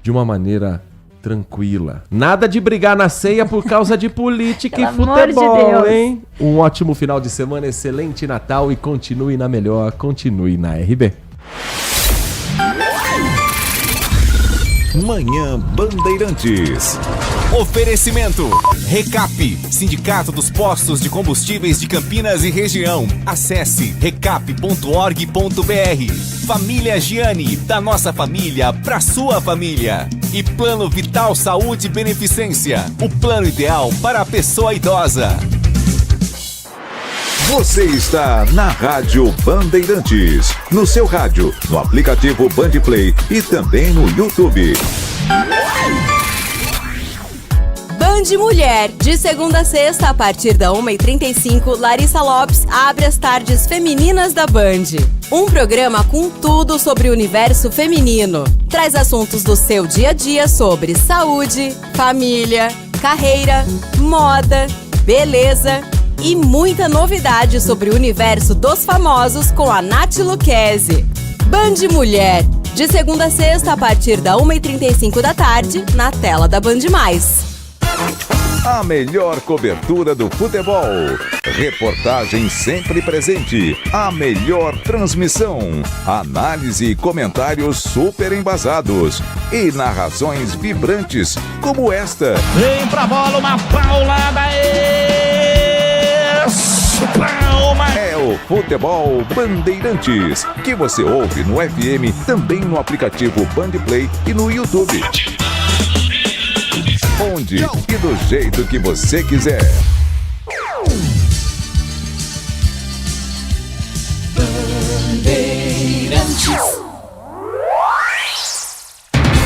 de uma maneira tranquila. Nada de brigar na ceia por causa de política e futebol, amor de Deus. hein? Um ótimo final de semana, excelente Natal e continue na melhor, continue na RB. Manhã Bandeirantes. Oferecimento. Recap, Sindicato dos Postos de Combustíveis de Campinas e Região. Acesse recap.org.br. Família Giani, da nossa família pra sua família. E Plano Vital Saúde e Beneficência, o plano ideal para a pessoa idosa. Você está na Rádio Bandeirantes, no seu rádio, no aplicativo Bandplay e também no YouTube. Band Mulher, de segunda a sexta, a partir da 1h35, Larissa Lopes abre as tardes femininas da Band. Um programa com tudo sobre o universo feminino. Traz assuntos do seu dia a dia sobre saúde, família, carreira, moda, beleza e muita novidade sobre o universo dos famosos com a Nath Lucchesi. Band Mulher, de segunda a sexta, a partir da 1h35 da tarde, na tela da Band+. A melhor cobertura do futebol. Reportagem sempre presente. A melhor transmissão. Análise e comentários super embasados. E narrações vibrantes como esta. Vem pra bola, uma paulada. Palma. É o Futebol Bandeirantes, que você ouve no FM, também no aplicativo Bandplay e no YouTube. Onde e do jeito que você quiser.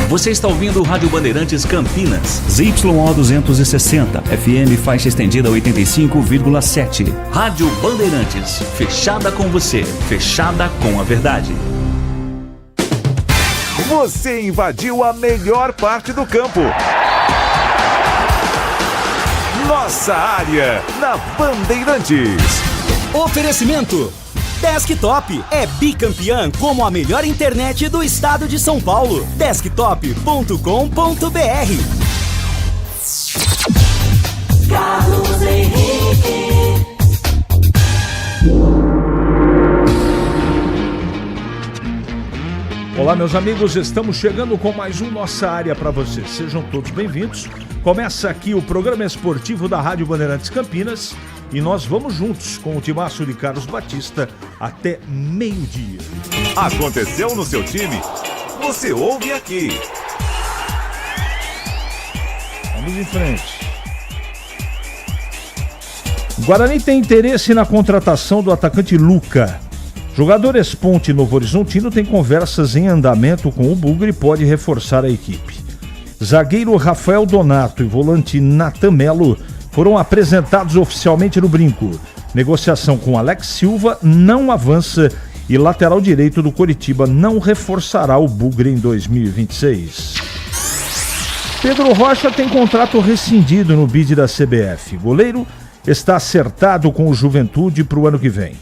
Você está ouvindo o Rádio Bandeirantes Campinas, ZYO 260, FM faixa estendida 85,7. Rádio Bandeirantes, fechada com você, fechada com a verdade. Você invadiu a melhor parte do campo. Nossa área, na Bandeirantes. Oferecimento. Desktop é bicampeã como a melhor internet do estado de São Paulo. Desktop.com.br. Carlos Henrique. Olá, meus amigos, estamos chegando com mais um Nossa Área para vocês. Sejam todos bem-vindos. Começa aqui o programa esportivo da Rádio Bandeirantes Campinas e nós vamos juntos com o timaço de Carlos Batista até meio-dia. Aconteceu no seu time? Você ouve aqui. Vamos em frente. Guarani tem interesse na contratação do atacante Luca. Jogador ex-Ponte Novo Horizontino tem conversas em andamento com o Bugre e pode reforçar a equipe. Zagueiro Rafael Donato e volante Natan Melo foram apresentados oficialmente no Brinco. Negociação com Alex Silva não avança e lateral direito do Coritiba não reforçará o Bugre em 2026. Pedro Rocha tem contrato rescindido no bid da CBF. Goleiro está acertado com o Juventude para o ano que vem.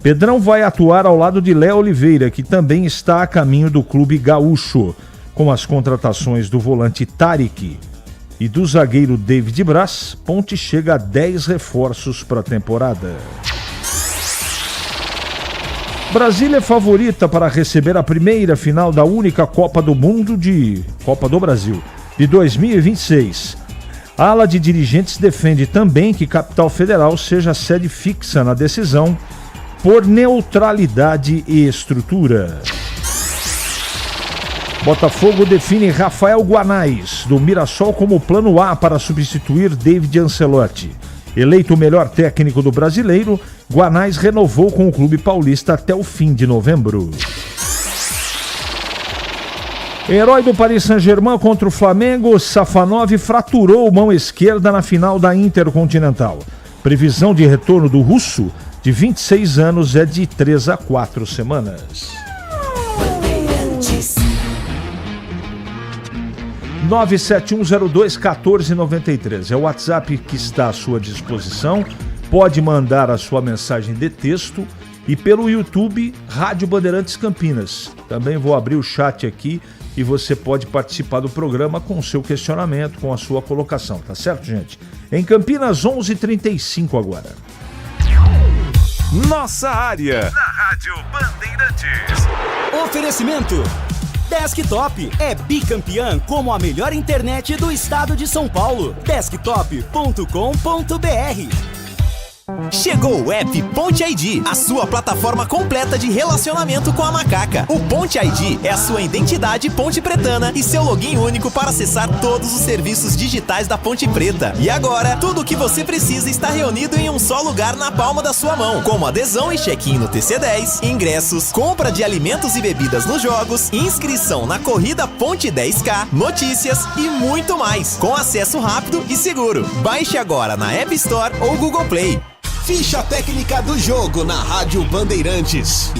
Pedrão vai atuar ao lado de Léo Oliveira, que também está a caminho do clube gaúcho. Com as contratações do volante Tarik e do zagueiro David Braz, Ponte chega a 10 reforços para a temporada. Brasília é favorita para receber a primeira final da única Copa do Mundo Copa do Brasil de 2026. A ala de dirigentes defende também que Capital Federal seja a sede fixa na decisão por neutralidade e estrutura. Botafogo define Rafael Guanais, do Mirassol, como plano A para substituir David Ancelotti. Eleito o melhor técnico do brasileiro, Guanais renovou com o clube paulista até o fim de novembro. Herói do Paris Saint-Germain contra o Flamengo, Safanov fraturou mão esquerda na final da Intercontinental. Previsão de retorno do russo, de 26 anos, é de 3 a 4 semanas. 971021493 é o WhatsApp que está à sua disposição. Pode mandar a sua mensagem de texto e pelo YouTube Rádio Bandeirantes Campinas. Também vou abrir o chat aqui e você pode participar do programa com o seu questionamento, com a sua colocação, tá certo, gente? Em Campinas, 11h35 agora. Nossa área, na Rádio Bandeirantes. Oferecimento Desktop é bicampeã como a melhor internet do estado de São Paulo. Desktop.com.br. Chegou o app Ponte ID, a sua plataforma completa de relacionamento com a macaca. O Ponte ID é a sua identidade ponte pretana e seu login único para acessar todos os serviços digitais da Ponte Preta. E agora, tudo o que você precisa está reunido em um só lugar na palma da sua mão, como adesão e check-in no TC10, ingressos, compra de alimentos e bebidas nos jogos, inscrição na corrida Ponte 10K, notícias e muito mais, com acesso rápido e seguro. Baixe agora na App Store ou Google Play. Ficha técnica do jogo na Rádio Bandeirantes.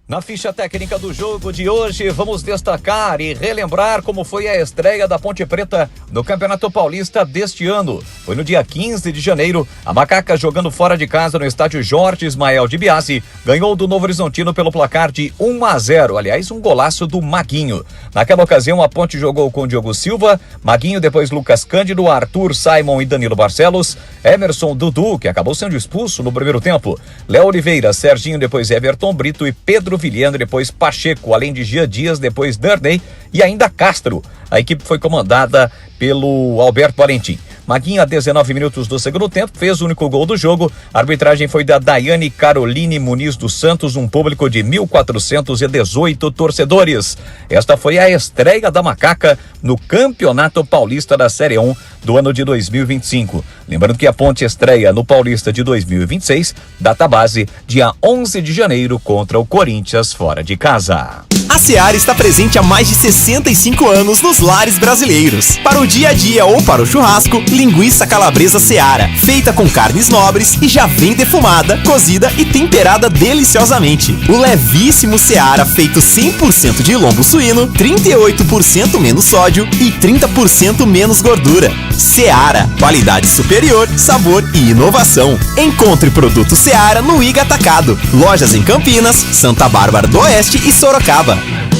Na ficha técnica do jogo de hoje, vamos destacar e relembrar como foi a estreia da Ponte Preta no Campeonato Paulista deste ano. Foi no dia 15 de janeiro, a Macaca, jogando fora de casa no estádio Jorge Ismael de Biasi, ganhou do Novo Horizontino pelo placar de 1-0, aliás, um golaço do Maguinho. Naquela ocasião, a Ponte jogou com Diogo Silva, Maguinho, depois Lucas Cândido, Arthur, Simon e Danilo Barcelos, Emerson, Dudu, que acabou sendo expulso no primeiro tempo, Léo Oliveira, Serginho, depois Everton Brito e Pedro Vilhena, depois Pacheco, além de Gia Dias, depois Durney e ainda Castro. A equipe foi comandada pelo Alberto Valentim. Maguinho, a 19 minutos do segundo tempo, fez o único gol do jogo. A arbitragem foi da Daiane Caroline Muniz dos Santos, um público de 1.418 torcedores. Esta foi a estreia da Macaca no Campeonato Paulista da Série 1 do ano de 2025. Lembrando que a Ponte estreia no Paulista de 2026, data base, dia 11 de janeiro, contra o Corinthians fora de casa. A Seara está presente há mais de 65 anos nos lares brasileiros. Para o dia a dia ou para o churrasco, linguiça calabresa Seara, feita com carnes nobres e já vem defumada, cozida e temperada deliciosamente. O levíssimo Seara, feito 100% de lombo suíno, 38% menos sódio e 30% menos gordura. Seara, qualidade superior, sabor e inovação. Encontre produto Seara no Iga Atacado. Lojas em Campinas, Santa Bárbara do Oeste e Sorocaba.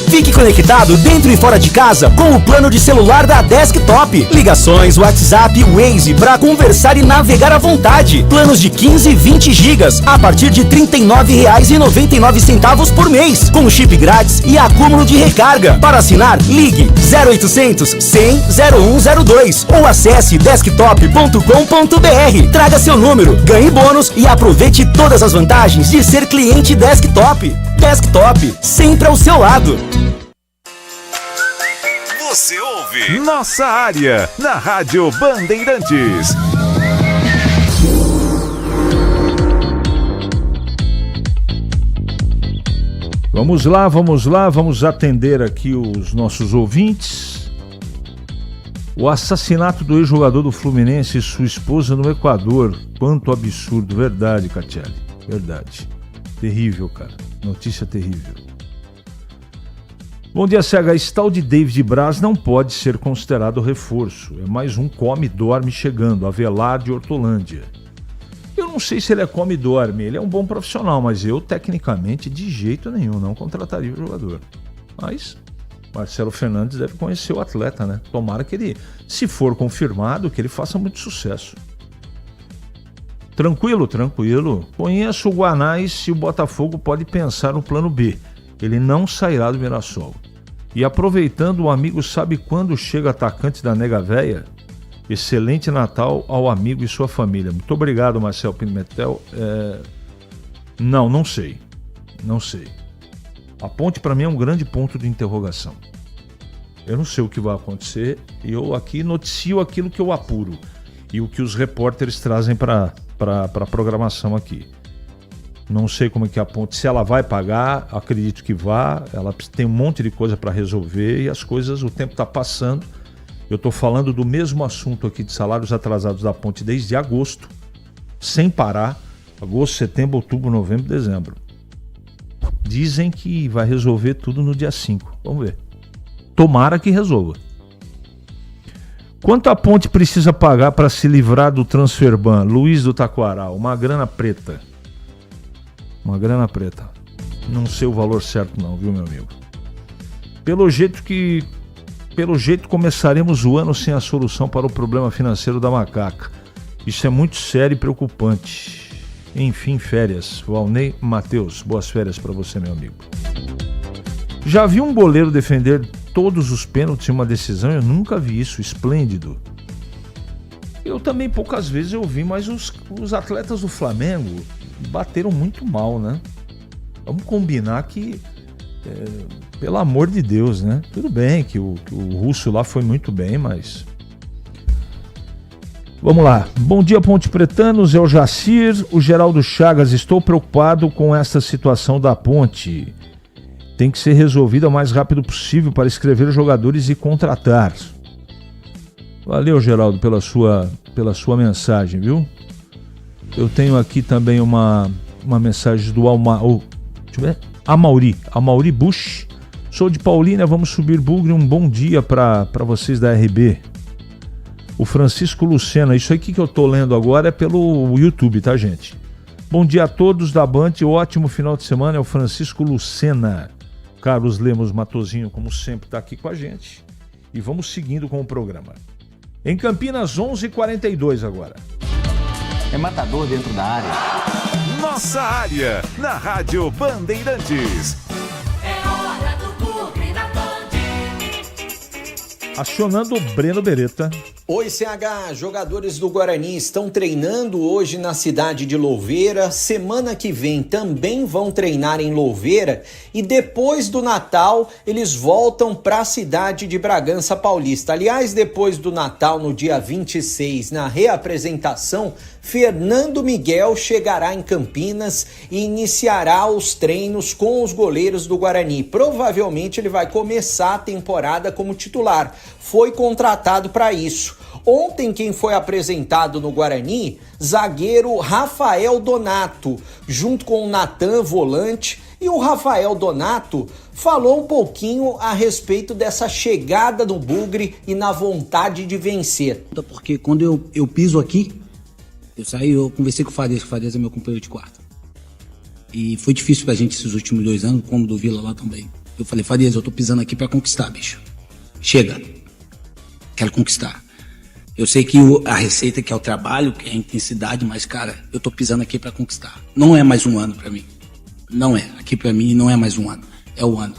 Fique conectado dentro e fora de casa com o plano de celular da Desktop. Ligações, WhatsApp, Waze para conversar e navegar à vontade. Planos de 15 e 20 gigas a partir de R$ 39,99 por mês, com chip grátis e acúmulo de recarga. Para assinar, ligue 0800 100 0102 ou acesse desktop.com.br. Traga seu número, ganhe bônus e aproveite todas as vantagens de ser cliente Desktop. Desktop, sempre ao seu lado. Você ouve Nossa Área, na Rádio Bandeirantes. Vamos lá, vamos atender aqui os nossos ouvintes. O assassinato do ex-jogador do Fluminense e sua esposa no Equador. Quanto absurdo, verdade, Catiele, verdade. Terrível, cara, notícia terrível. Bom dia, CH. Esse tal de David Braz não pode ser considerado reforço. É mais um come-dorme chegando, Avelar de Hortolândia. Eu não sei se ele é come-dorme, ele é um bom profissional, mas eu, tecnicamente, de jeito nenhum, não contrataria o jogador. Mas Marcelo Fernandes deve conhecer o atleta, né? Tomara que ele, se for confirmado, que ele faça muito sucesso. Tranquilo. Conheço o Guanais e o Botafogo pode pensar no plano B. Ele não sairá do Mirassol. E aproveitando, o amigo sabe quando chega atacante da Nega Véia? Excelente Natal ao amigo e sua família. Muito obrigado, Marcelo Pimentel. Não sei. A Ponte para mim é um grande ponto de interrogação. Eu não sei o que vai acontecer. Eu aqui noticio aquilo que eu apuro. E o que os repórteres trazem para a programação aqui. Não sei como é que a Ponte, se ela vai pagar, acredito que vá, ela tem um monte de coisa para resolver e as coisas, o tempo está passando. Eu estou falando do mesmo assunto aqui de salários atrasados da Ponte desde agosto, sem parar, agosto, setembro, outubro, novembro, dezembro. Dizem que vai resolver tudo no dia 5, vamos ver. Tomara que resolva. Quanto a Ponte precisa pagar para se livrar do transferban? Luiz do Taquaral, uma grana preta. Não sei o valor certo não, viu, meu amigo? Pelo jeito começaremos o ano sem a solução para o problema financeiro da macaca. Isso é muito sério e preocupante. Enfim, férias. Valnei Matheus, boas férias para você, meu amigo. Já vi um goleiro defender todos os pênaltis em uma decisão? Eu nunca vi isso, esplêndido. Eu também poucas vezes eu vi, mas os atletas do Flamengo bateram muito mal, né? Vamos combinar que, pelo amor de Deus, né? Tudo bem que o russo lá foi muito bem, mas... Vamos lá. Bom dia, Ponte Pretanos, é o Jacir, o Geraldo Chagas. Estou preocupado com esta situação da Ponte. Tem que ser resolvida o mais rápido possível para escrever jogadores e contratar. Valeu, Geraldo, pela sua mensagem, viu? Eu tenho aqui também uma mensagem do Amauri Bush. Sou de Paulínia, vamos subir Bugre. Um bom dia para vocês da RB. O Francisco Lucena, isso aqui que eu tô lendo agora é pelo YouTube, tá, gente? Bom dia a todos da Band, ótimo final de semana, é o Francisco Lucena. Carlos Lemos Matozinho, como sempre, tá aqui com a gente. E vamos seguindo com o programa. Em Campinas, 11h42 agora. É matador dentro da área. Nossa área, na Rádio Bandeirantes. É hora do Bugre na Band. Acionando o Breno Beretta. Oi, CH, jogadores do Guarani estão treinando hoje na cidade de Louveira. Semana que vem também vão treinar em Louveira e depois do Natal eles voltam para a cidade de Bragança Paulista. Aliás, depois do Natal, no dia 26, na reapresentação, Fernando Miguel chegará em Campinas e iniciará os treinos com os goleiros do Guarani. Provavelmente ele vai começar a temporada como titular. Foi contratado para isso. Ontem quem foi apresentado no Guarani, zagueiro Rafael Donato, junto com o Natan, volante, e o Rafael Donato falou um pouquinho a respeito dessa chegada no Bugre e na vontade de vencer. Porque quando eu piso aqui, eu conversei com o Farias é meu companheiro de quarto. E foi difícil pra gente esses últimos 2 anos, como do Vila lá também. Eu falei, Farias, eu tô pisando aqui pra conquistar, bicho. Chega. Quero conquistar. Eu sei que a receita, que é o trabalho, que é a intensidade, mas, cara, eu tô pisando aqui pra conquistar. Não é mais um ano pra mim. Não é. Aqui pra mim não é mais um ano. É o ano.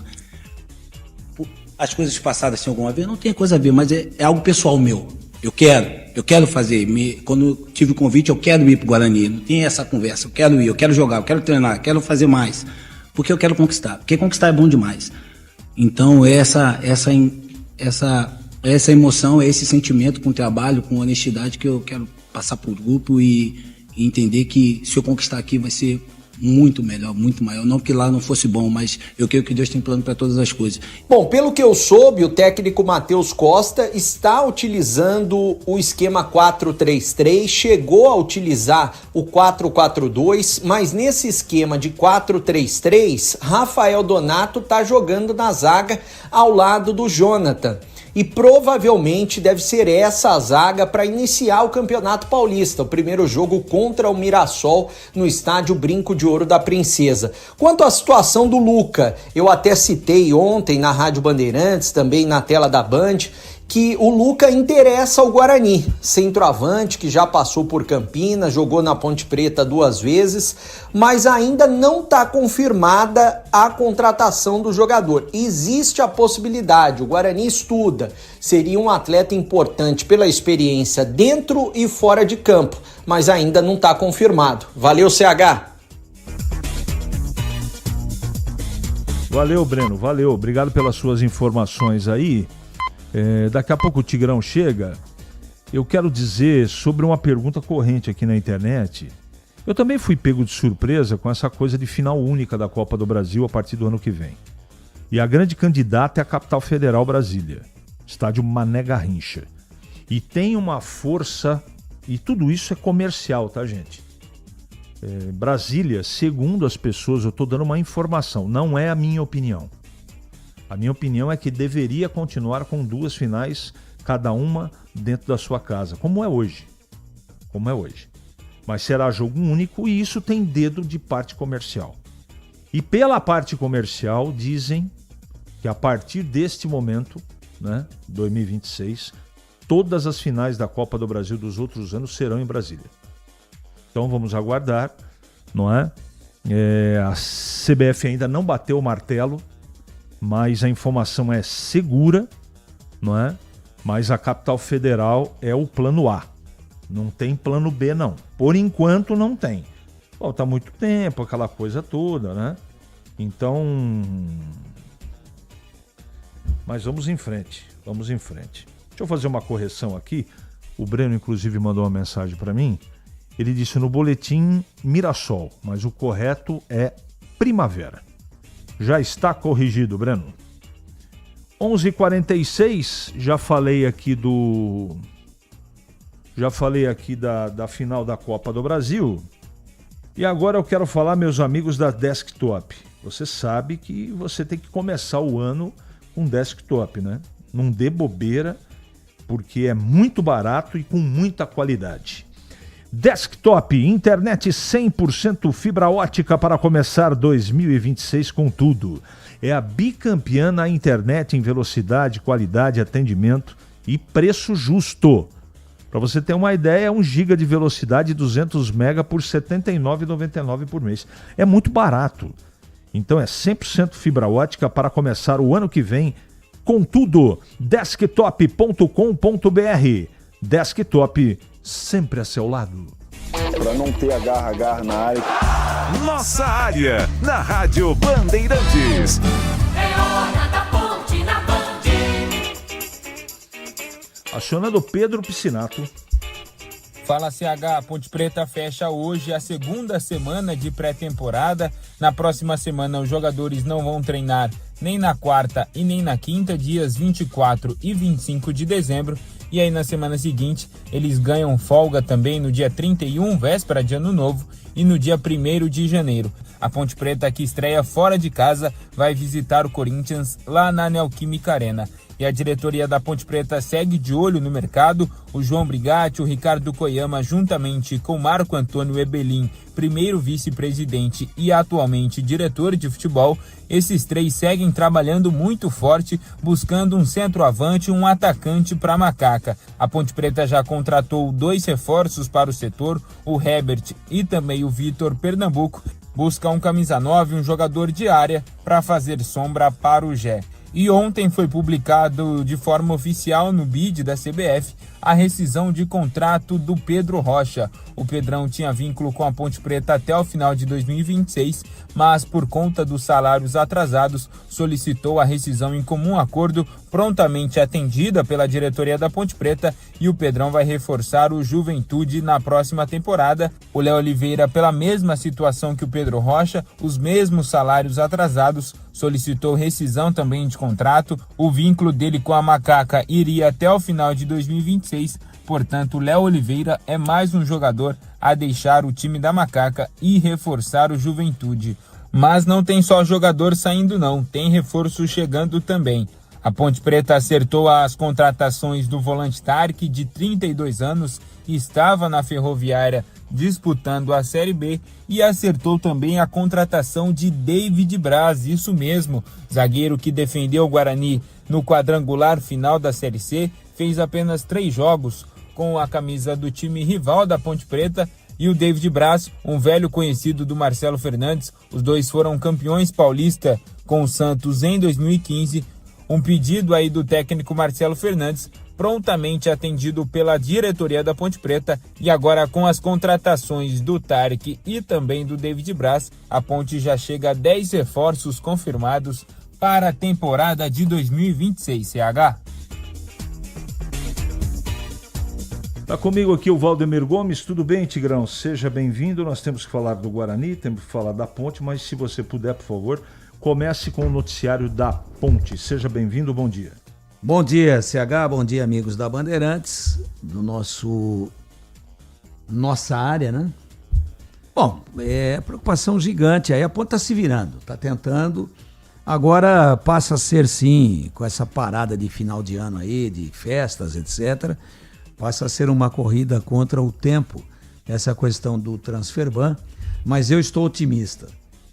As coisas passadas têm alguma a ver? Não tem coisa a ver, mas é algo pessoal meu. Eu quero fazer. Quando eu tive o convite, eu quero ir pro Guarani. Não tem essa conversa. Eu quero ir, eu quero jogar, eu quero treinar, eu quero fazer mais. Porque eu quero conquistar. Porque conquistar é bom demais. Então, essa emoção, esse sentimento com o trabalho, com honestidade que eu quero passar pro grupo e entender que se eu conquistar aqui vai ser muito melhor, muito maior. Não que lá não fosse bom, mas eu creio que Deus tem plano para todas as coisas. Bom, pelo que eu soube, o técnico Matheus Costa está utilizando o esquema 4-3-3, chegou a utilizar o 4-4-2, mas nesse esquema de 4-3-3, Rafael Donato está jogando na zaga ao lado do Jonathan. E provavelmente deve ser essa a zaga para iniciar o Campeonato Paulista, o primeiro jogo contra o Mirassol no estádio Brinco de Ouro da Princesa. Quanto à situação do Luca, eu até citei ontem na Rádio Bandeirantes, também na tela da Band, que o Luca interessa ao Guarani, centroavante que já passou por Campinas, jogou na Ponte Preta 2 vezes, mas ainda não está confirmada a contratação do jogador. Existe a possibilidade, o Guarani estuda, seria um atleta importante pela experiência dentro e fora de campo, mas ainda não está confirmado. Valeu, CH! Valeu, Breno, valeu, obrigado pelas suas informações aí. Daqui a pouco o Tigrão chega. Eu quero dizer sobre uma pergunta corrente aqui na internet. Eu também fui pego de surpresa com essa coisa de final única da Copa do Brasil a partir do ano que vem. E a grande candidata é a capital federal, Brasília. Estádio Mané Garrincha. E tem uma força, e tudo isso é comercial, tá, gente? Brasília, segundo as pessoas, eu estou dando uma informação, não é a minha opinião. A minha opinião é que deveria continuar com 2 finais, cada uma dentro da sua casa, como é hoje. Mas será jogo único e isso tem dedo de parte comercial. E pela parte comercial, dizem que a partir deste momento, né, 2026, todas as finais da Copa do Brasil dos outros anos serão em Brasília. Então vamos aguardar, não é? A CBF ainda não bateu o martelo, mas a informação é segura, não é? Mas a capital federal é o plano A. Não tem plano B, não. Por enquanto não tem. Falta muito tempo, aquela coisa toda, né? Então... Mas vamos em frente, vamos em frente. Deixa eu fazer uma correção aqui. O Breno, inclusive, mandou uma mensagem para mim. Ele disse no boletim Mirassol, mas o correto é Primavera. Já está corrigido, Breno. 11h46, já falei aqui da final da Copa do Brasil. E agora eu quero falar, meus amigos da Desktop. Você sabe que você tem que começar o ano com Desktop, né? Não dê bobeira, porque é muito barato e com muita qualidade. Desktop, internet 100% fibra ótica para começar 2026 com tudo. É a bicampeã na internet em velocidade, qualidade, atendimento e preço justo. Para você ter uma ideia, 1 GB de velocidade 200 MB por R$ 79,99 por mês. É muito barato. Então é 100% fibra ótica para começar o ano que vem com tudo. Desktop.com.br. Desktop, sempre a seu lado. Para não ter agarra na área. Nossa área, na Rádio Bandeirantes. É hora da ponte na Band. Acionando Pedro Piscinato. Fala CH, Ponte Preta fecha hoje a segunda semana de pré-temporada. Na próxima semana os jogadores não vão treinar nem na quarta e nem na quinta, dias 24 e 25 de dezembro. E aí na semana seguinte eles ganham folga também no dia 31, véspera de Ano Novo, e no dia 1º de janeiro. A Ponte Preta, que estreia fora de casa, vai visitar o Corinthians lá na Neoquímica Arena. E a diretoria da Ponte Preta segue de olho no mercado. O João Brigatti, o Ricardo Koyama, juntamente com Marco Antônio Ebelin, primeiro vice-presidente e atualmente diretor de futebol, esses três seguem trabalhando muito forte, buscando um centroavante e um atacante para a Macaca. A Ponte Preta já contratou 2 reforços para o setor, o Herbert e também o Vitor Pernambuco. Busca um camisa 9 e um jogador de área para fazer sombra para o Gé. E ontem foi publicado de forma oficial no BID da CBF a rescisão de contrato do Pedro Rocha. O Pedrão tinha vínculo com a Ponte Preta até o final de 2026, mas por conta dos salários atrasados, solicitou a rescisão em comum acordo, prontamente atendida pela diretoria da Ponte Preta, e o Pedrão vai reforçar o Juventude na próxima temporada. O Léo Oliveira, pela mesma situação que o Pedro Rocha, os mesmos salários atrasados, solicitou rescisão também de contrato. O vínculo dele com a Macaca iria até o final de 2026, portanto, Léo Oliveira é mais um jogador a deixar o time da Macaca e reforçar o Juventude. Mas não tem só jogador saindo não, tem reforço chegando também. A Ponte Preta acertou as contratações do volante Tarek, de 32 anos, estava na Ferroviária disputando a Série B, e acertou também a contratação de David Braz, isso mesmo, zagueiro que defendeu o Guarani no quadrangular final da Série C, fez apenas 3 jogos com a camisa do time rival da Ponte Preta, e o David Braz, um velho conhecido do Marcelo Fernandes. Os dois foram campeões paulista com o Santos em 2015, um pedido aí do técnico Marcelo Fernandes, prontamente atendido pela diretoria da Ponte Preta, e agora com as contratações do Tarek e também do David Braz, a Ponte já chega a 10 reforços confirmados para a temporada de 2026, CH. Tá comigo aqui o Valdemir Gomes. Tudo bem, Tigrão? Seja bem-vindo. Nós temos que falar do Guarani, temos que falar da Ponte, mas se você puder, por favor, comece com o noticiário da Ponte. Seja bem-vindo, bom dia. Bom dia, CH, bom dia, amigos da Bandeirantes, do nossa área, né? Bom, é preocupação gigante, aí a Ponte tá se virando, tá tentando. Agora passa a ser, sim, com essa parada de final de ano aí, de festas, etc., passa a ser uma corrida contra o tempo, essa questão do Transferban, mas eu estou otimista.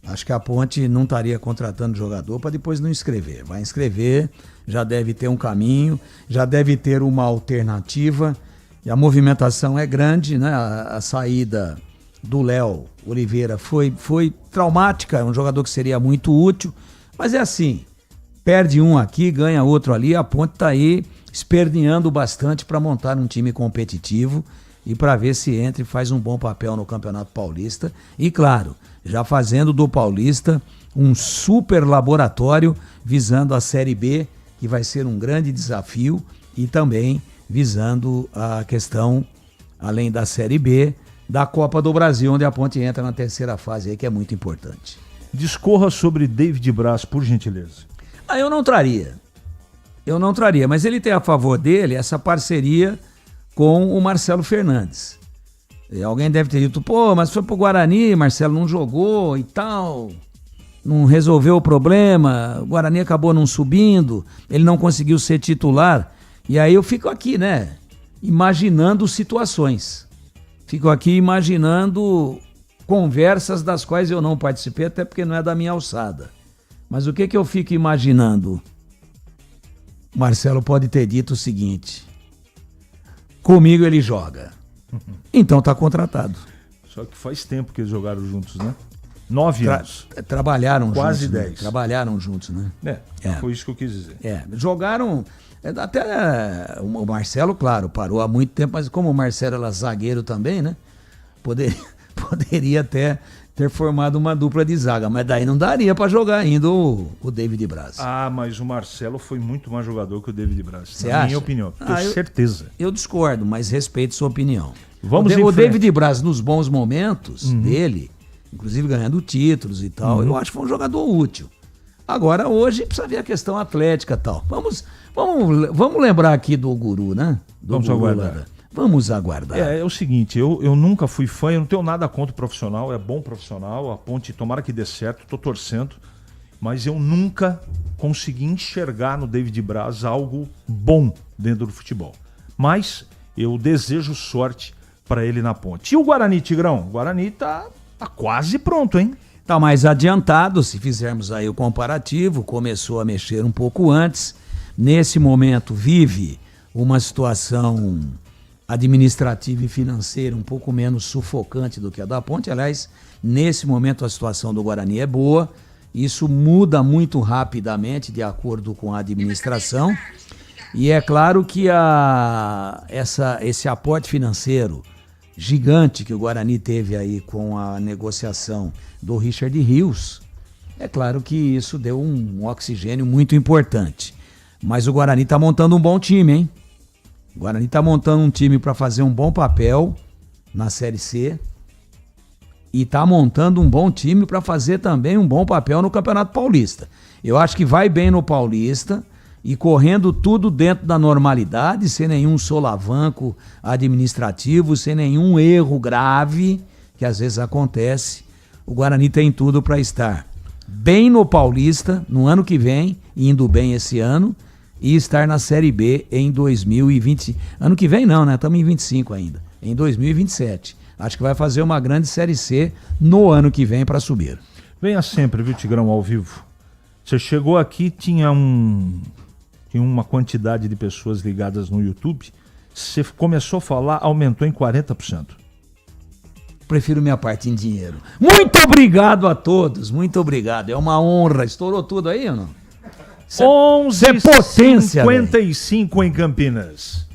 Acho que a Ponte não estaria contratando jogador para depois não inscrever. Vai inscrever, já deve ter um caminho, já deve ter uma alternativa. E a movimentação é grande, né? A saída do Léo Oliveira foi traumática, é um jogador que seria muito útil. Mas é assim, perde um aqui, ganha outro ali, a Ponte está aí esperneando bastante para montar um time competitivo e para ver se entra e faz um bom papel no Campeonato Paulista. E claro, já fazendo do Paulista um super laboratório visando a Série B, que vai ser um grande desafio, e também visando a questão, além da Série B, da Copa do Brasil, onde a Ponte entra na terceira fase aí, que é muito importante. Discorra sobre David Braz, por gentileza. Eu não traria, mas ele tem a favor dele essa parceria com o Marcelo Fernandes. E alguém deve ter dito, pô, mas foi pro Guarani, Marcelo não jogou e tal, não resolveu o problema, o Guarani acabou não subindo, ele não conseguiu ser titular. E aí eu fico aqui, né, imaginando situações. Fico aqui imaginando conversas das quais eu não participei, até porque não é da minha alçada. Mas o que eu fico imaginando? Marcelo pode ter dito o seguinte: comigo ele joga. Então tá contratado. Só que faz tempo que eles jogaram juntos, né? 9 anos. Trabalharam quase juntos. 10. Né? Trabalharam juntos, né? Foi isso que eu quis dizer. Jogaram. Até o Marcelo, claro, parou há muito tempo, mas como o Marcelo era zagueiro também, né? Poderia até ter formado uma dupla de zaga, mas daí não daria pra jogar ainda o David Braz. Mas o Marcelo foi muito mais jogador que o David Braz. Você na acha? minha opinião, tenho certeza. Eu discordo, mas respeito sua opinião. O David Braz, nos bons momentos dele, inclusive ganhando títulos e tal, eu acho que foi um jogador útil. Agora, hoje, precisa ver a questão atlética e tal. Vamos lembrar aqui do Guru, né? Vamos aguardar. Vamos aguardar. É o seguinte, eu nunca fui fã, eu não tenho nada contra o profissional, é bom profissional, a Ponte, tomara que dê certo, tô torcendo, mas eu nunca consegui enxergar no David Braz algo bom dentro do futebol. Mas eu desejo sorte para ele na Ponte. E o Guarani, Tigrão? O Guarani tá quase pronto, hein? Tá mais adiantado, se fizermos aí o comparativo, começou a mexer um pouco antes, nesse momento vive uma situação administrativa e financeira um pouco menos sufocante do que a da Ponte. Aliás, nesse momento a situação do Guarani é boa, isso muda muito rapidamente de acordo com a administração, e é claro que esse aporte financeiro gigante que o Guarani teve aí com a negociação do Richard Rios, é claro que isso deu um oxigênio muito importante. Mas o Guarani está montando um bom time, hein? O Guarani está montando um time para fazer um bom papel na Série C e está montando um bom time para fazer também um bom papel no Campeonato Paulista. Eu acho que vai bem no Paulista e correndo tudo dentro da normalidade, sem nenhum solavanco administrativo, sem nenhum erro grave, que às vezes acontece. O Guarani tem tudo para estar bem no Paulista no ano que vem, indo bem esse ano, e estar na Série B em 2020. Ano que vem não, né? Estamos em 25 ainda. Em 2027. Acho que vai fazer uma grande Série C no ano que vem para subir. Venha sempre, viu, Tigrão, ao vivo. Você chegou aqui, tinha uma quantidade de pessoas ligadas no YouTube. Você começou a falar, aumentou em 40%. Prefiro minha parte em dinheiro. Muito obrigado a todos, muito obrigado. É uma honra. Estourou tudo aí ou não? 11h55 em Campinas.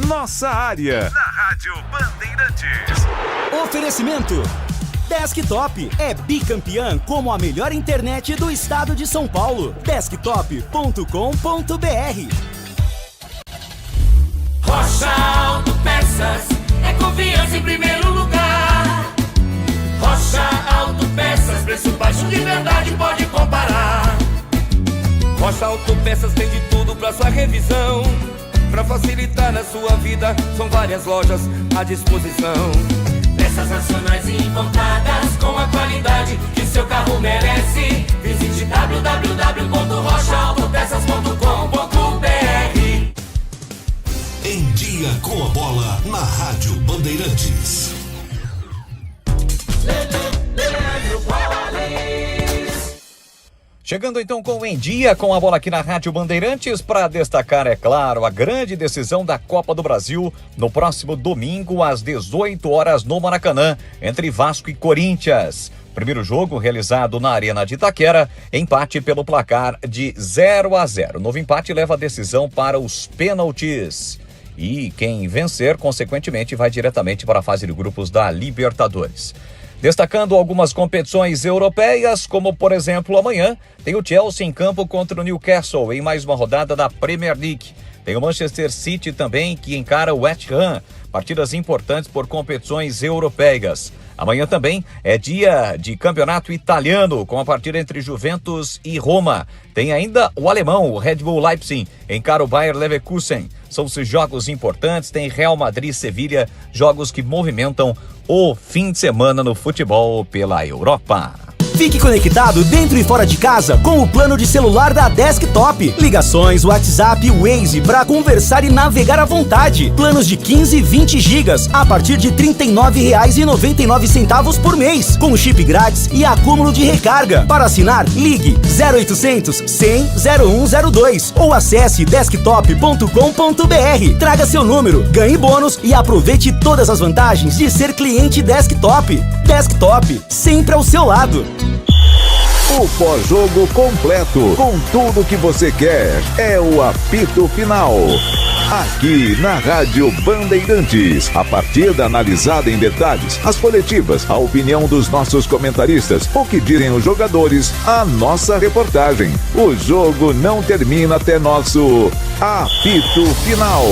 Nossa área. Na Rádio Bandeirantes. Oferecimento. Desktop é bicampeã como a melhor internet do estado de São Paulo. Desktop.com.br. Rocha Autopeças é confiança em primeiro lugar. Rocha Autopeças, preço baixo de verdade, pode comparar. Rocha Autopeças tem de tudo pra sua revisão. Pra facilitar na sua vida, são várias lojas à disposição. Peças nacionais e importadas com a qualidade que seu carro merece. Visite www.rochaautopeças.com.br. Em dia com a bola na Rádio Bandeirantes. Chegando então com o Em Dia, com a bola aqui na Rádio Bandeirantes, para destacar, é claro, a grande decisão da Copa do Brasil no próximo domingo, às 18 horas, no Maracanã, entre Vasco e Corinthians. Primeiro jogo realizado na Arena de Itaquera, empate pelo placar de 0-0. Novo empate leva a decisão para os pênaltis. E quem vencer, consequentemente, vai diretamente para a fase de grupos da Libertadores. Destacando algumas competições europeias, como por exemplo amanhã, tem o Chelsea em campo contra o Newcastle em mais uma rodada da Premier League. Tem o Manchester City também que encara o West Ham, partidas importantes por competições europeias. Amanhã também é dia de campeonato italiano, com a partida entre Juventus e Roma. Tem ainda o alemão, o Red Bull Leipzig, encara o Bayer Leverkusen. São esses jogos importantes, tem Real Madrid e Sevilha, jogos que movimentam o fim de semana no futebol pela Europa. Fique conectado dentro e fora de casa com o plano de celular da Desktop. Ligações, WhatsApp, Waze para conversar e navegar à vontade. Planos de 15 e 20 gigas a partir de R$ 39,99 por mês, com chip grátis e acúmulo de recarga. Para assinar, ligue 0800 100 0102 ou acesse desktop.com.br. Traga seu número, ganhe bônus e aproveite todas as vantagens de ser cliente Desktop. Desktop, sempre ao seu lado. O pós-jogo completo, com tudo que você quer, é o apito final. Aqui na Rádio Bandeirantes, a partida analisada em detalhes, as coletivas, a opinião dos nossos comentaristas, o que dizem os jogadores, a nossa reportagem. O jogo não termina até nosso apito final.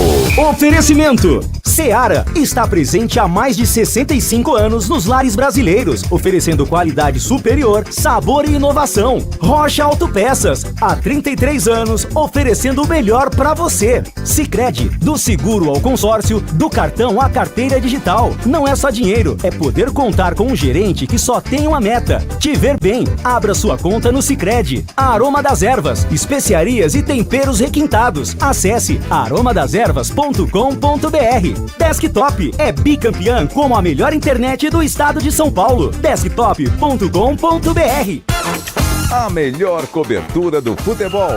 Oferecimento: Seara está presente há mais de 65 anos nos lares brasileiros, oferecendo qualidade superior, sabor e inovação. Rocha Autopeças, há 33 anos, oferecendo o melhor para você. Sicredi, do seguro ao consórcio, do cartão à carteira digital. Não é só dinheiro, é poder contar com um gerente que só tem uma meta: te ver bem. Abra sua conta no Sicredi. A Aroma das Ervas, especiarias e temperos requintados. Acesse aromadeservas.com.br. Desktop é bicampeã como a melhor internet do estado de São Paulo. Desktop.com.br. A melhor cobertura do futebol.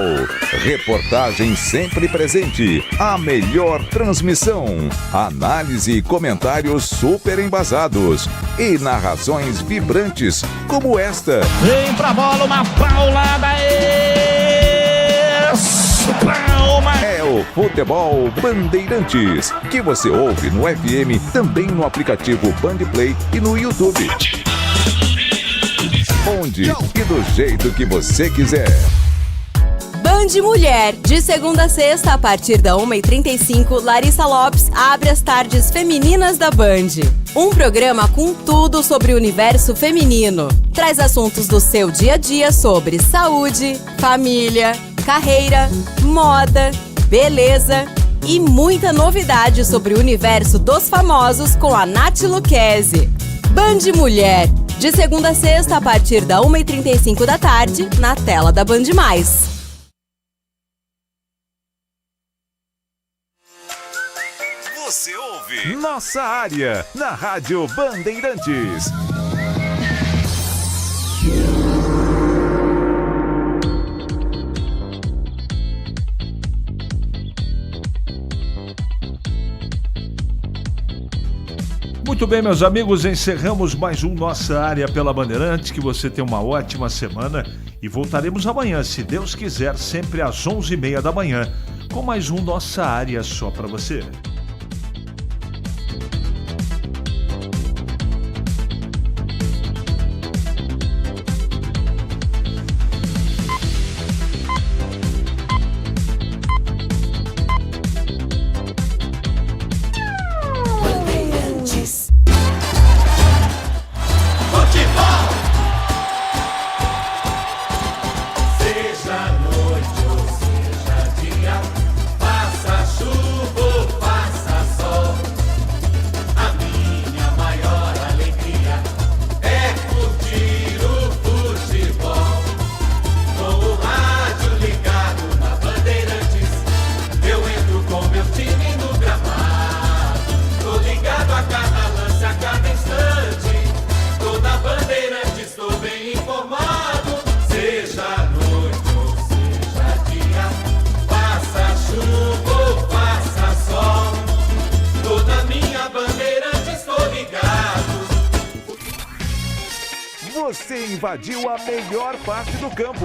Reportagem sempre presente. A melhor transmissão. Análise e comentários super embasados. E narrações vibrantes, como esta. Vem pra bola, uma paulada aí! É o Futebol Bandeirantes, que você ouve no FM, também no aplicativo Bandplay e no YouTube. Onde e do jeito que você quiser. Band Mulher, de segunda a sexta, a partir da 1h35, Larissa Lopes abre as tardes femininas da Band. Um programa com tudo sobre o universo feminino. Traz assuntos do seu dia a dia sobre saúde, família, carreira, moda, beleza e muita novidade sobre o universo dos famosos com a Nath Lucchesi. Band Mulher, de segunda a sexta, a partir da 1h35 da tarde, na tela da Band+. Você ouve Nossa Área, na Rádio Bandeirantes. Muito bem, meus amigos, encerramos mais um Nossa Área pela Bandeirantes. Que você tenha uma ótima semana e voltaremos amanhã, se Deus quiser, sempre às 11h30 da manhã, com mais um Nossa Área só para você. Seja noite ou seja dia, faça chuva ou faça Você invadiu a melhor parte do campo.